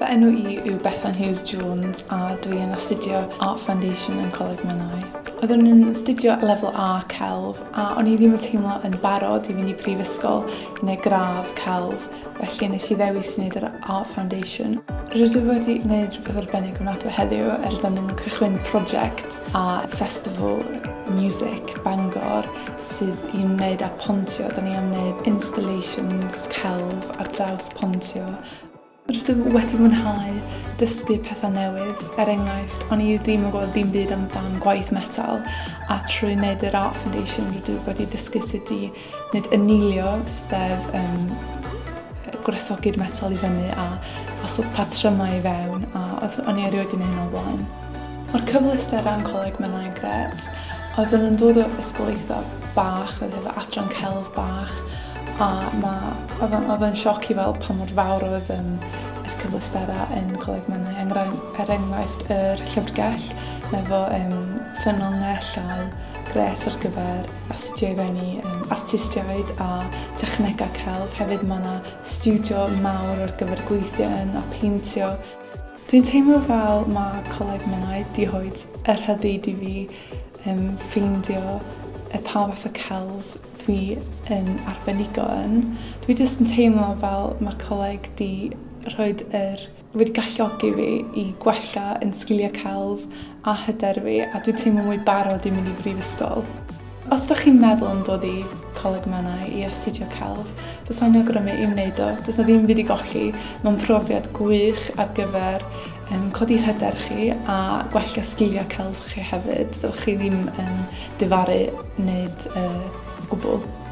Fy enw I yw Bethan Hughes Jones a dwi yn astudio Art Foundation yn Coleg Menai. Oeddwn yn astudio lefel A celf a o'n I ddim yn teimlo yn barod i fynd i brifysgol i wneud gradd celf, felly nes I ddewis i wneud yr Art Foundation. Rydw i wedi gwneud rhywbeth arbennig ofnadwy heddiw dan ni'n cychwyn prosiect a Festival Music Bangor sydd i wneud â pontio. Da ni am wneud installations celf ar draws pontio. Rydw i wedi mwynhau dysgu pethau newydd. Enghraifft, o'n I ddim yn gwybod ddim byd amdan gwaith metal a trwy wneud yr Art Foundation rydw i wedi dysgu sut i wneud anilio, sef gwresogi'r metal I fyny a osod patrymau I fewn a o'n I erioed wedi wneud hyn o blaen. Mae'r cyfleusterau yn Coleg Menai yn gret. Oedden nhw'n dod o ysgolheictha bach, oedd efo adran celf bach a oedd yn sioc I fel pa mor fawr oedd yr cyfleusterau yn Coleg Menai. Enghraifft yr llyfrgell efo ffynonnau llai gret ar gyfer astudio I fewn I artistiaid a technegau celf. Hefyd mae yna stiwdio mawr ar gyfer gweithio yn a peintio. Dwi'n teimlo fel mae Coleg Menai wedi rhoid yr rhyddid I fi ffeindio pa fath o celf dwi yn arbenigo yn. Dwi jyst yn teimlo fel mae'r coleg wedi galluogi fi I gwella yn sgiliau celf a hyder fi a dwi'n teimlo mwy barod I mynd I brifysgol. Os ydych chi'n meddwl yn dod I Coleg Menai I astudio celf, bysai'n awgrymu I wneud o. Does na ddim byd I golli, mae'n profiad gwych ar gyfer codi hyder chi a gwella sgiliau celf chi hefyd. Byddwch chi ddim yn difaru nid o gwbl.